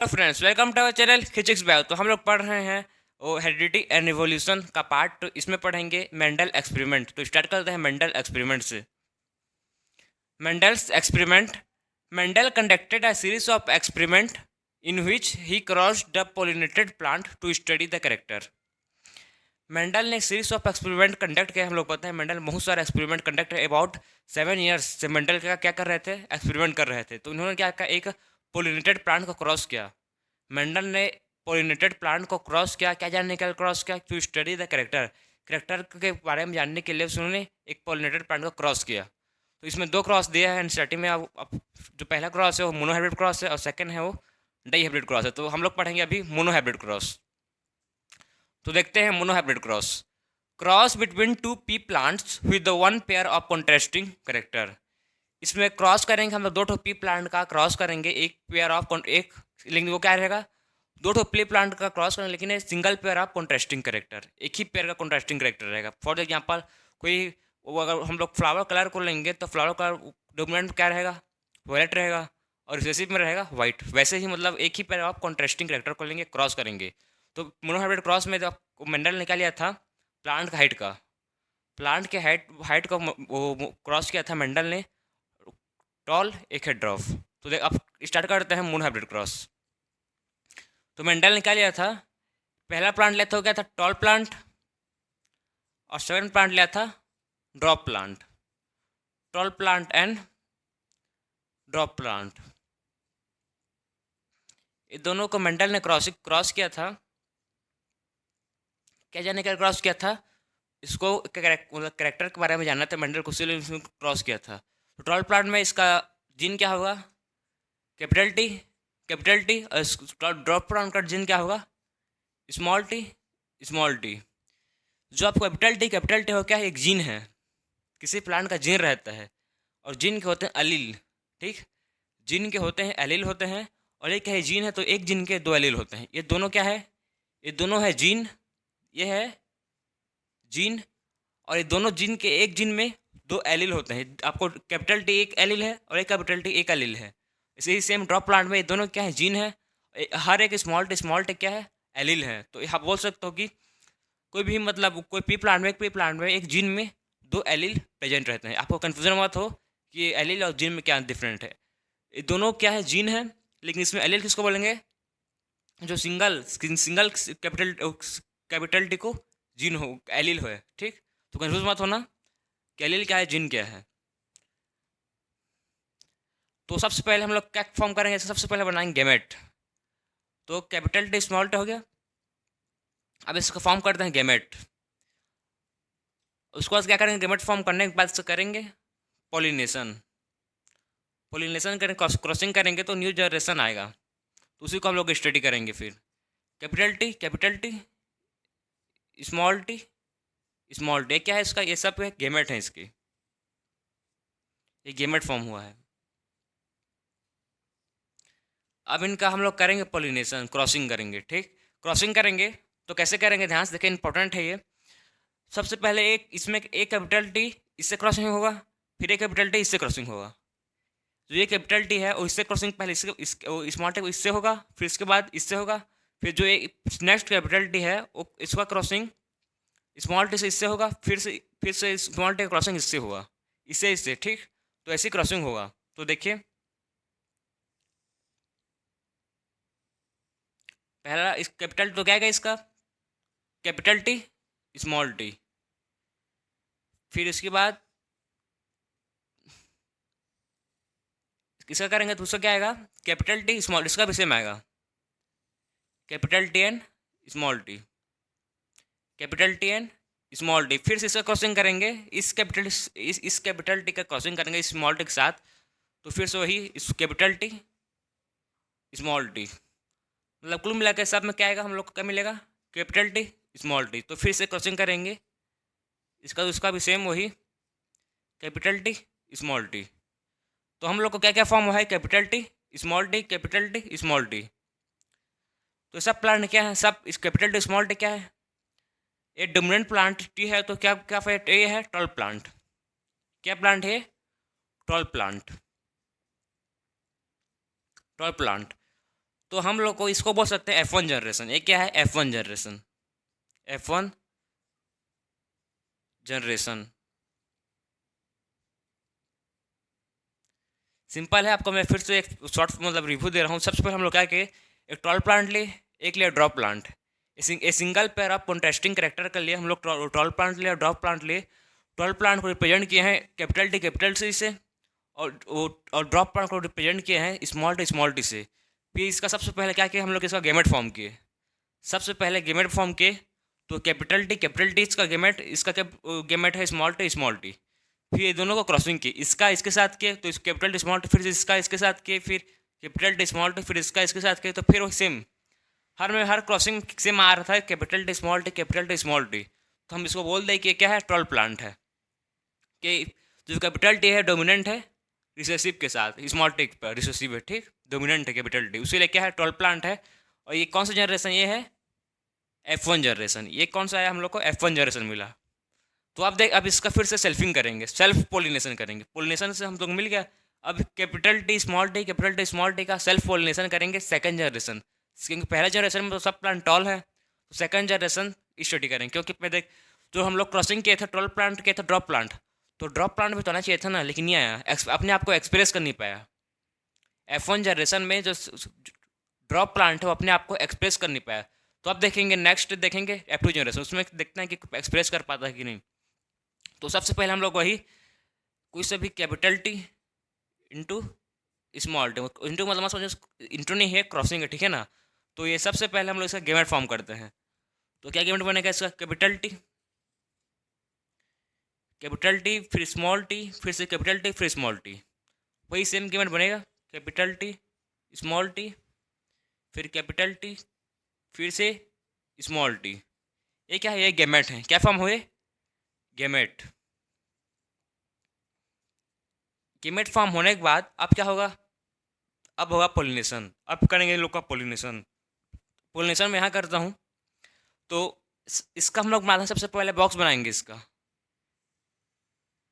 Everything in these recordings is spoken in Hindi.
तो friends welcome to our channel physics bio. तो हम लोग पढ़ रहे हैं वो हेरिडिटी एंड रिवोल्यूशन का पार्ट। तो इसमें पढ़ेंगे मेंडल एक्सपेरिमेंट। तो स्टार्ट करते हैं मेंडल एक्सपेरिमेंट से। Mendel's experiment. Mendel conducted a series of experiment in which he crossed the pollinated plant to study the character. Mendel ने सीरीज ऑफ एक्सपेरिमेंट कंडक्ट किया। हम लोग पता है मेंडल बहुत सारे एक्सपेरिमेंट कंडक्ट अबाउट 7 ईयर्स से मेंडल का क्या कर रहे थे, एक्सपेरिमेंट कर रहे थे। तो उन्होंने क्या किया, एक पोलिनेटेड प्लांट को क्रॉस किया। मेंडल ने पोलिनेटेड प्लांट को क्रॉस किया, क्या जानने के लिए क्रॉस किया, to study the character. Character के बारे में जानने के लिए उन्होंने एक पोलिनेटेड प्लांट को क्रॉस किया। तो इसमें दो क्रॉस दिया है स्टार्टिंग में। अब जो पहला क्रॉस है वो मोनोहाइब्रिड क्रॉस है और सेकंड है वो डाईहाइब्रिड क्रॉस है। तो हम लोग पढ़ेंगे अभी मोनोहाइब्रिड क्रॉस। तो देखते हैं monohybrid cross. Cross between two P plants with the one pair of contrasting character. इसमें क्रॉस करेंगे हम लोग, दो ठो पी प्लांट का क्रॉस करेंगे, एक पेयर ऑफ एक, लेकिन वो क्या रहेगा, दो ठो प्ले प्लांट का क्रॉस करेंगे लेकिन single pair of contrasting character, एक ही पेयर का कॉन्ट्रास्टिंग कैरेक्टर रहेगा। फॉर एग्जांपल कोई अगर हम लोग फ्लावर कलर को लेंगे तो फ्लावर कलर डोमिनेंट क्या रहेगा, वायलेट रहेगा, और रिसेसिव में रहेगा वाइट। वैसे ही मतलब एक ही पेयर ऑफ कॉन्ट्रास्टिंग कैरेक्टर को लेंगे, क्रॉस करेंगे। तो मोनोहाइब्रिड क्रॉस में जब मेंडल ने क्या लिया था, प्लांट का हाइट का, प्लांट के हाइट हाइट को वो क्रॉस किया था मेंडल ने, टॉल एक है ड्रॉफ। तो देख अब स्टार्ट करते हैं मोनोहाइब्रिड क्रॉस। तो मेंडल ने क्या लिया था, पहला प्लांट लिया था वो क्या था, टॉल प्लांट, और सेकंड प्लांट लिया था drop plant. Tall plant and drop plant, ये दोनों को मेंडल ने क्रॉस किया था। क्या जानने का क्रॉस किया था, इसको मतलब कैरेक्टर के बारे में जानना था मेंडल को, इसलिए इसमें क्रॉस किया था। तो टॉल प्लांट में इसका जीन क्या होगा, कैपिटल टी, कैपिटल टी। और ड्रॉप प्लांट का जीन क्या होगा, स्मॉल टी, स्मॉल टी। जो आपको कैपिटल टी हो क्या है, एक जीन है, किसी प्लांट का जीन रहता है, और जीन के होते हैं अलील। ठीक, जीन के होते हैं एलील होते हैं, और एक है जीन है तो एक जीन के दो एलील होते हैं। ये दोनों क्या है, ये दोनों है जीन, ये है जीन, और ये दोनों जीन के एक जीन में दो एलील होते हैं। आपको कैपिटल टी एक एलील है और एक कैपिटल टी एक एलील है। इसे ही सेम ड्रॉप प्लांट में ये दोनों क्या है, जीन है, हर एक स्मॉल टी क्या है, एलील है। तो आप बोल सकते हो कि कोई भी मतलब कोई पी प्लांट में एक जीन में दो एलील प्रेजेंट रहते हैं। आपको कन्फ्यूजन मत हो कि एलील और जीन में क्या डिफरेंट है। ये दोनों क्या है, जीन है, लेकिन इसमें एलील किसको बोलेंगे, जो सिंगल सिंगल कैपिटल टी को जीन हो, एलील हो। ठीक, तो कन्फ्यूज मत होना कि एलील क्या है, जीन क्या है। तो सबसे पहले हम लोग क्या फॉर्म करेंगे, सबसे पहले बनाएंगे गैमेट। तो कैपिटल टी स्मॉल टी हो गया। अब इसको फॉर्म करते हैं गैमेट। उसके बाद क्या करेंगे, गैमेट फॉर्म करने के बाद से करेंगे पॉलिनेशन। पॉलिनेशन करें, क्रॉसिंग करेंगे तो न्यू जनरेशन आएगा। तो उसी को हम लोग स्टडी करेंगे फिर। कैपिटल टी स्मॉल टी क्या है इसका, ये सब गेमेट है इसकी, ये गेमेट फॉर्म हुआ है। अब इनका हम लोग करेंगे पॉलिनेशन, क्रॉसिंग करेंगे। ठीक, क्रॉसिंग करेंगे तो कैसे करेंगे, ध्यान से देखें, इंपॉर्टेंट है ये। सबसे पहले एक इसमें एक कैपिटल टी इससे क्रॉसिंग होगा, फिर एक कैपिटल टी इससे क्रॉसिंग होगा। जो ये कैपिटल टी है वो इससे क्रॉसिंग पहले स्मॉल टी इससे होगा, फिर इसके बाद इससे होगा, फिर जो ये नेक्स्ट कैपिटल टी है वो इसका क्रॉसिंग स्मॉल टी से इससे होगा, फिर से स्मॉल टी का क्रॉसिंग इससे होगा, इससे। ठीक, तो ऐसी क्रॉसिंग होगा। तो देखिए पहला इस कैपिटल तो क्या है इसका, कैपिटल टी स्मॉल टी, फिर इसके बाद इसका करेंगे तो उसका क्या आएगा, कैपिटल टी स्मॉल, इसका भी सेम आएगा, capital T and small T, capital T and small T. फिर से इसका क्रॉसिंग करेंगे, इस कैपिटल टी का क्रॉसिंग करेंगे स्मॉल टी के साथ, तो फिर से वही इस कैपिटल टी स्मॉल टी, मतलब कुल मिला के सब में क्या आएगा, हम लोग को क्या मिलेगा, कैपिटल टी स्मॉल टी। तो फिर से क्रॉसिंग करेंगे इसका, तो इसका भी सेम वही कैपिटल टी स्मॉल टी। तो हम लोग को क्या क्या फॉर्म हुआ है, capital T small T, capital T small T. तो सब प्लांट क्या है, सब इस कैपिटल टी स्मॉल टी क्या है, ये डोमिनेंट प्लांट टी है। तो क्या क्या ये है, टॉल प्लांट। क्या प्लांट है, टॉल प्लांट, टॉल प्लांट। तो हम लोग को इसको बोल सकते हैं F1 जनरेशन। ये क्या है? F1 generation, F1 generation. Simple है, आपको मैं फिर से एक शॉर्ट मतलब रिव्यू दे रहा हूँ। सबसे पहले हम लोग क्या किए, एक टॉल प्लांट लिए, एक लिया drop plant. A single pair of contrasting character का लिए हम लोग टॉल प्लांट लिया, ड्रॉप प्लांट लिए। टॉल प्लांट को रिप्रेजेंट किए हैं कैपिटल टी कैपिटल सी से, और ड्रॉप प्लांट को रिप्रेजेंट किए हैं स्मॉल टी से। फिर इसका सबसे पहले क्या किया, हम लोग इसका गेमेट फॉर्म किए। सबसे पहले गेमेट फॉर्म किए, तो कैपिटल टी इसका गेमेट, इसका गेमेट है स्मॉल टी। फिर ये दोनों को क्रॉसिंग की, इसका इसके साथ किए तो इस कैपिटल टी स्मॉल टी, फिर इसका इसके साथ किए, फिर कैपिटल टी स्मॉल टी, फिर इसका इसके साथ किए, तो फिर वो सेम हर क्रॉसिंग सेम आ रहा था, capital T small T capital T small T. तो हम इसको बोल दें कि क्या है, टॉल प्लांट है। कि जो कैपिटल टी है डोमिनेंट है रिसेसिव के साथ, स्मॉल टी पर रिसेसिव है, ठीक, डोमिनेंट है कैपिटल टी, उसी लिए क्या है, टॉल प्लांट है। और ये कौन सा जनरेशन, ये है F1 जनरेशन। ये कौन सा आया, हम लोग को F1 जनरेशन मिला। तो आप देख, अब इसका फिर से सेल्फिंग करेंगे, सेल्फ पोलिनेशन करेंगे। पोलिनेशन से हम लोग मिल गया। अब कैपिटल टी स्मॉल टी का सेल्फ पोलिनेशन करेंगे सेकंड जनरेशन, क्योंकि पहले जनरेशन में तो सब प्लांट टॉल है, तो सेकंड जनरेशन स्टडी करेंगे। क्योंकि मैं देख, जो हम लोग क्रॉसिंग किए थे टॉल प्लांट किए थे ड्रॉप प्लांट, तो ड्रॉप प्लांट भी तो आना चाहिए था ना, लेकिन नहीं आया, अपने आप को एक्सप्रेस कर नहीं पाया। F1 जनरेशन में जो ड्रॉप प्लांट है वो अपने आप को एक्सप्रेस कर नहीं पाया। तो अब देखेंगे, नेक्स्ट देखेंगे F2 जनरेशन, उसमें देखते हैं कि एक्सप्रेस कर पाता है कि नहीं। तो सबसे पहले हम लोग वही कोई से भी capital T into small T, into मतलब समझो इंटू नहीं है, क्रॉसिंग है, ठीक है ना। तो ये सबसे पहले हम लोग इसका गेमेट फॉर्म करते हैं। तो क्या गेमेट बनेगा इसका, कैपिटल टी फिर स्मॉल टी, फिर से कैपिटल टी फिर स्मॉल टी, वही सेम गेमेट बनेगा, कैपिटल टी स्मॉल टी फिर कैपिटल टी फिर से स्मॉल टी। ये क्या है, ये गेमेट है। क्या फॉर्म हुए, गेमेट। गेमेट फॉर्म होने के बाद अब क्या होगा, अब होगा पोलिनेशन। अब करेंगे लोग का पोलिनेशन। पोलिनेशन में यहाँ करता हूँ, तो इसका हम लोग बनाते हैं, सबसे पहले बॉक्स बनाएंगे। इसका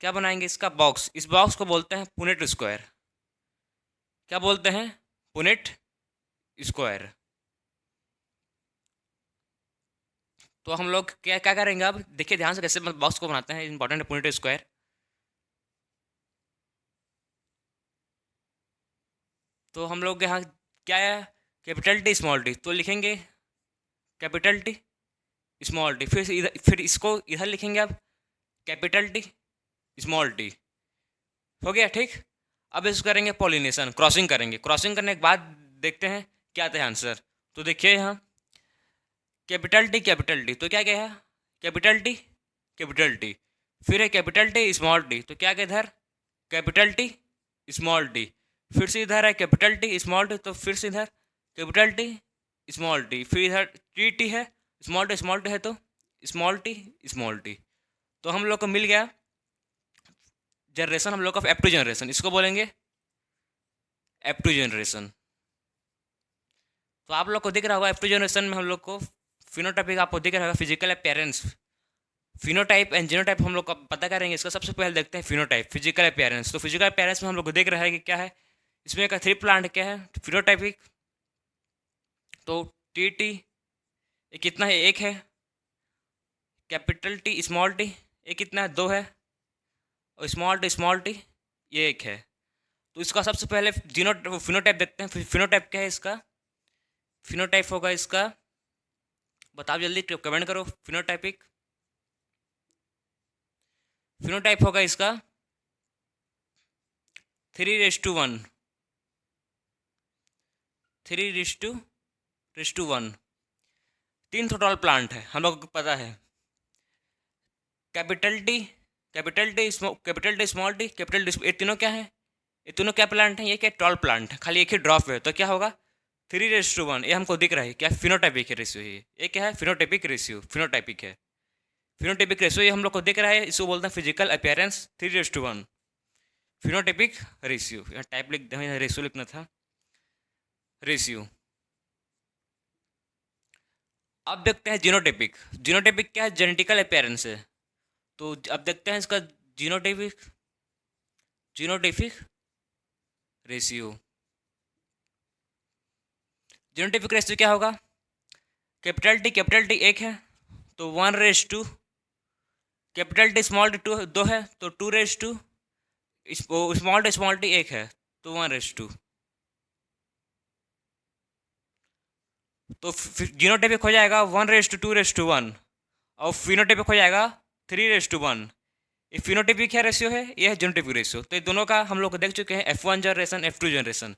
क्या बनाएंगे, इसका बॉक्स। इस बॉक्स को बोलते हैं पुनेट स्क्वायर। क्या बोलते हैं, पुनेट स्क्वायर। तो हम लोग क्या क्या करेंगे, अब देखिए ध्यान से कैसे बॉक्स को बनाते हैं, इंपॉर्टेंट है पुनेट स्क्वायर। तो हम लोग यहाँ क्या है, कैपिटल टी स्मॉल टी, तो लिखेंगे कैपिटल टी स्मॉल टी, फिर इसको इधर लिखेंगे अब कैपिटल टी स्मॉल टी। हो गया, ठीक। अब इसको करेंगे पॉलिनेशन, क्रॉसिंग करेंगे। क्रॉसिंग करने के बाद देखते हैं क्या आता है आंसर। तो देखिए यहाँ कैपिटल टी, तो क्या क्या है, कैपिटल टी, फिर है कैपिटल टी स्मॉल टी, तो क्या क्या इधर, कैपिटल टी स्मॉल टी, फिर से इधर है कैपिटल टी स्मॉल टी, तो फिर से इधर कैपिटल टी स्मॉल टी, फिर इधर टी है, स्मॉल टी है, तो स्मॉल टी। तो हम लोग को मिल गया जनरेशन हम लोग का F2 जनरेशन। इसको बोलेंगे F2 जनरेशन। तो आप लोग को दिख रहा होगा F2 जनरेशन में हम लोग को फिनोटाइपिक आपको दिख रहा होगा, physical appearance. Phenotype and genotype हम लोग का पता करेंगे। इसका सबसे पहले देखते हैं फिनोटाइप, फिजिकल अपीयरेंस। तो फिजिकल अपीयरेंस में हम लोग को देख रहा है कि क्या है, इसमें का 3 प्लांट क्या है, फिनोटाइपिक। तो टी ये कितना है, एक है, कैपिटल टी स्मॉल टी ये कितना है, 2 है, और स्मॉल टी ये एक है। तो इसका सबसे पहले फिनोटाइप देखते हैं। फिनोटाइप क्या है इसका, फिनोटाइप होगा इसका, बताओ जल्दी कमेंट करो। फिनोटाइप होगा इसका 3:1, 3:1। 3 टोटल प्लांट है, हम लोग को पता है। Capital T small T capital T, ये तीनों क्या है, ये तीनों क्या प्लांट है, ये क्या टॉल प्लांट है, खाली एक ही ड्रॉप है। तो क्या होगा 3:1, ये हमको दिख रहा है क्या, फिनोटाइपिक रेशियो है। ये क्या है, फिनोटाइपिक रेशियो, फिनोटाइपिक है। फिनोटाइपिक रेशियो ये हम लोग को दिख रहा है, इसको बोलते हैं फिजिकल अपीयरेंस 3:1 फिनोटाइपिक रेशियो। यहाँ टाइप लिख दें, यहाँ रेशियो लिखना था, रेशियो। अब देखते हैं जीनोटाइपिक। जीनोटाइपिक क्या है, जेनेटिकल अपीयरेंस है। तो अब देखते हैं इसका जीनोटाइपिक रेशियो। जीनोटाइपिक रेशियो क्या होगा, कैपिटल टी 1 है तो 1:2, कैपिटल टी स्मॉल टी 2 है तो 2:, स्मॉल टी 1 है तो 1:2। तो जीनोटाइपिक हो जाएगा 1:2:1 और फिनोटाइपिक हो जाएगा 3:1। ये फिनोटाइपिक क्या रेशियो है, ये है जीनोटाइपिक रेशियो। तो ये दोनों का हम लोग देख चुके हैं, F1 generation, F2 generation.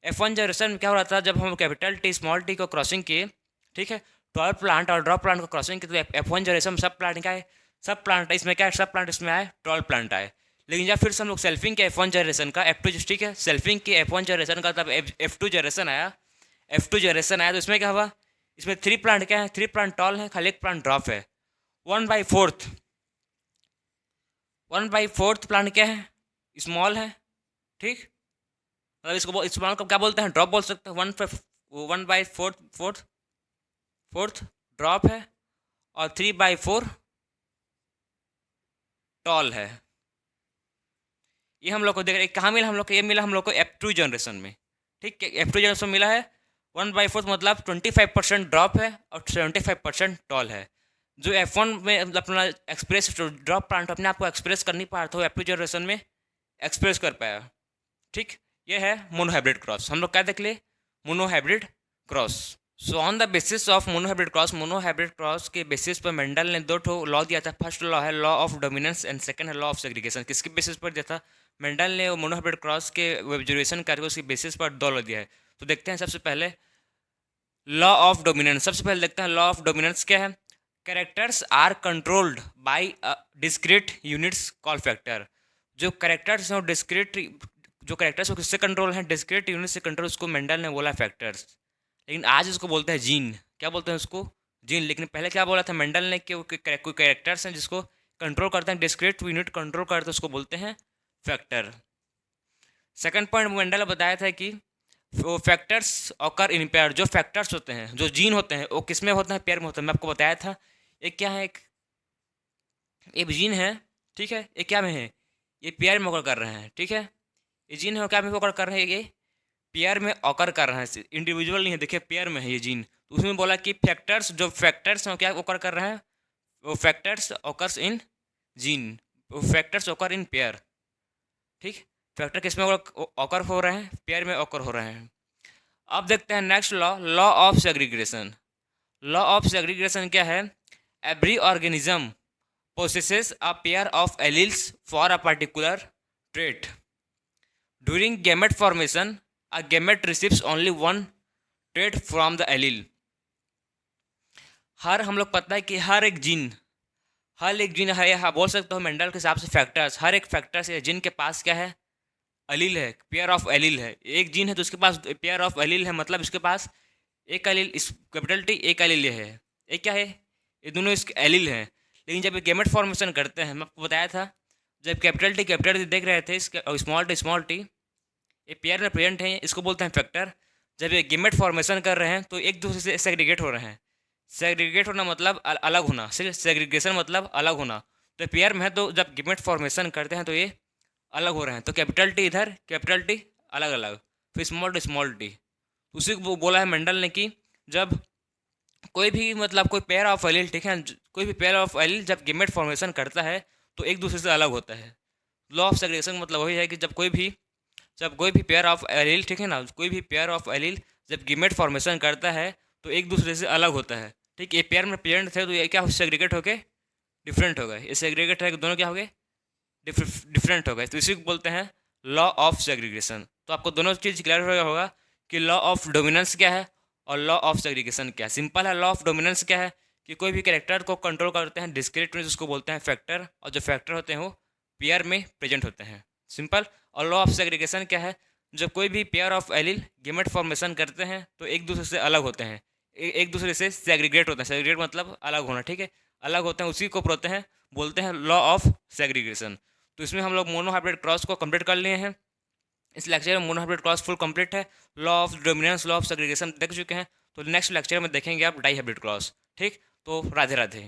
F1 generation में क्या हो रहा था, जब हम कैपिटल टी स्मॉल टी को क्रॉसिंग किए, ठीक है, टॉल प्लांट और ड्रॉप प्लांट को क्रॉसिंग किए, तो F1 जनरेशन में सब प्लांट क्या है, सब प्लांट इसमें क्या है, सब प्लांट इसमें आए, टॉल प्लांट आए। लेकिन जब फिर से हम लोग सेल्फिंग के F1 जनरेशन का F2, ठीक है, सेल्फिंग के F1 जनरेशन का तब F2 जनरेशन आया, F2 जनरेशन आया तो इसमें क्या हुआ, इसमें 3 प्लांट क्या है, 3 प्लांट टॉल है, खाली 1 प्लांट ड्रॉप है। 1/4 प्लांट क्या है, स्मॉल है, ठीक, मतलब इसको स्मॉल को क्या बोलते हैं, ड्रॉप बोल सकते हैं। 1/4 ड्रॉप है और 3/4 टॉल है। ये हम लोग को देख रहे कहाँ मिला हम लोग को, ये मिला हम लोग को F2 जनरेशन में, ठीक है, F2 जनरेशन में मिला है 1/4 मतलब 25% ड्रॉप है और 75% टॉल है। जो F1 में अपना एक्सप्रेस ड्रॉप प्लांट अपने आप को एक्सप्रेस कर नहीं पा रहा था, वो F2 जनरेशन में एक्सप्रेस कर पाया, ठीक। ये है मोनोहाइब्रिड क्रॉस। हम लोग क्या देख ले, monohybrid cross. So on the basis of monohybrid cross के बेसिस पर मेंडल ने 2 लॉ दिया था। फर्स्ट लॉ है law of dominance and second है लॉ ऑफ सेग्रीगेशन। किसके बेसिस पर दिया था, मेंडल ने मोनोहाइब्रिड क्रॉस के ऑब्जर्वेशन करके उसके बेसिस पर 2 लॉ दिया है। तो देखते हैं सबसे पहले लॉ ऑफ डोमिनेंस। सबसे पहले देखते हैं लॉ ऑफ डोमिनेंस क्या है। Characters are controlled by discrete units call factor. जो कैरेक्टर्स हैं डिस्क्रीट, जो कैरेक्टर्स किससे कंट्रोल हैं, डिस्क्रीट यूनिट से कंट्रोल, उसको मेंडल ने बोला फैक्टर्स। लेकिन आज इसको बोलते हैं जीन। क्या बोलते हैं उसको, जीन। लेकिन पहले क्या बोला था मेंडल ने कि कोई कैरेक्टर्स हैं जिसको कंट्रोल करते हैं, डिस्क्रीट यूनिट कंट्रोल करते हैं, उसको बोलते हैं फैक्टर। सेकंड पॉइंट मेंडल ने बताया था कि वो फैक्टर्स ऑकर इन पेयर। जो फैक्टर्स होते हैं, जो जीन होते हैं, वो किस में होते हैं, पेयर में होते हैं। मैं आपको बताया था एक क्या है, एक जीन है, ठीक है, ये क्या में है, ये पेयर में ऑकर कर रहे हैं, ठीक है, ये जीन है क्या में ऑकर कर रहे हैं, ये पेयर में ऑकर कर रहे हैं, इंडिविजुअल नहीं है, देखिए पेयर में है ये जीन। तो उसमें बोला कि फैक्टर्स, जो फैक्टर्स हैं क्या ऑकर कर रहे हैं, वो फैक्टर्स ऑकर्स इन जीन, वो फैक्टर्स ऑकर इन पेयर, ठीक। फैक्टर किस में ऑकर हो रहे हैं, पेयर में ऑकर हो रहे हैं। अब देखते हैं next law, law of segregation. Law of segregation क्या है, every organism possesses a pair of alleles for a particular trait. During gamete formation, a gamete receives only one trait from the allele. हम लोग पता है कि हर एक जीन है, हाँ बोल सकते हो मेंडल के हिसाब से फैक्टर्स, हर एक फैक्टर्स या जीन के पास क्या है, अलील है, पेयर ऑफ एलील है। एक जीन है तो उसके पास पेयर ऑफ एलील है, मतलब इसके पास एक एलील, इस कैपिटल टी एक एलील है, एक क्या है, ये दोनों इसके एलील हैं। लेकिन जब ये गेमेट फॉर्मेशन करते हैं, मैं आपको बताया था, जब कैपिटल टी देख रहे थे, इसके स्मॉल टी ये पेयर में प्रेजेंट है, इसको बोलते हैं फैक्टर। जब ये गेमेट फॉर्मेशन कर रहे हैं तो एक दूसरे से सेग्रीगेट हो रहे हैं। सेग्रीगेट होना मतलब अलग होना, सेग्रीगेशन मतलब अलग होना। तो पेयर में है तो जब गेमेट फॉर्मेशन करते हैं तो ये अलग हो रहे हैं। तो कैपिटल टी इधर, कैपिटल टी अलग अलग, फिर स्मॉल टी। उसी को बोला है मेंडल ने कि जब कोई भी मतलब कोई पेयर ऑफ एलील, ठीक है, कोई भी पेयर ऑफ एलील जब गेमेट फॉर्मेशन करता है तो एक दूसरे से अलग होता है। लॉ ऑफ सेग्रीगेशन मतलब वही है कि जब कोई भी पेयर ऑफ एलील, ठीक है ना, कोई भी पेयर ऑफ एलील जब गेमेट फॉर्मेशन करता है तो एक दूसरे से अलग होता है, ठीक। ये पेयर में प्रेजेंट थे तो ये क्या सेग्रीगेट होके डिफरेंट हो गए, ये सेग्रीगेट है, दोनों क्या हो गए, डिफरेंट हो गए। तो इसी को बोलते हैं लॉ ऑफ सेग्रीगेशन। तो आपको दोनों चीज़ क्लियर हो गया होगा कि लॉ ऑफ डोमिनेंस क्या है और लॉ ऑफ सेग्रीगेशन क्या है। सिंपल है, लॉ ऑफ डोमिनेंस क्या है कि कोई भी कैरेक्टर को कंट्रोल करते हैं डिस्क्रीट में, उसको बोलते हैं फैक्टर, और जो फैक्टर होते हैं वो पेयर में प्रेजेंट होते हैं, सिंपल। और लॉ ऑफ सेग्रीगेशन क्या है, जब कोई भी pair of allele gamete formation करते हैं तो एक दूसरे से अलग होते हैं, एक दूसरे से सेग्रीगेट होते हैं। सेग्रीगेट मतलब अलग होना, ठीक है, अलग होते हैं, उसी को बोलते हैं लॉ ऑफ सेग्रीगेशन। तो इसमें हम लोग मोनोहाइब्रिड क्रॉस को कंप्लीट कर लिए हैं। इस लेक्चर में मोनोहाइब्रिड क्रॉस फुल कंप्लीट है। Law of dominance, law of segregation देख चुके हैं। तो नेक्स्ट लेक्चर में देखेंगे आप डाई हाइब्रिड क्रॉस, ठीक। तो राधे राधे।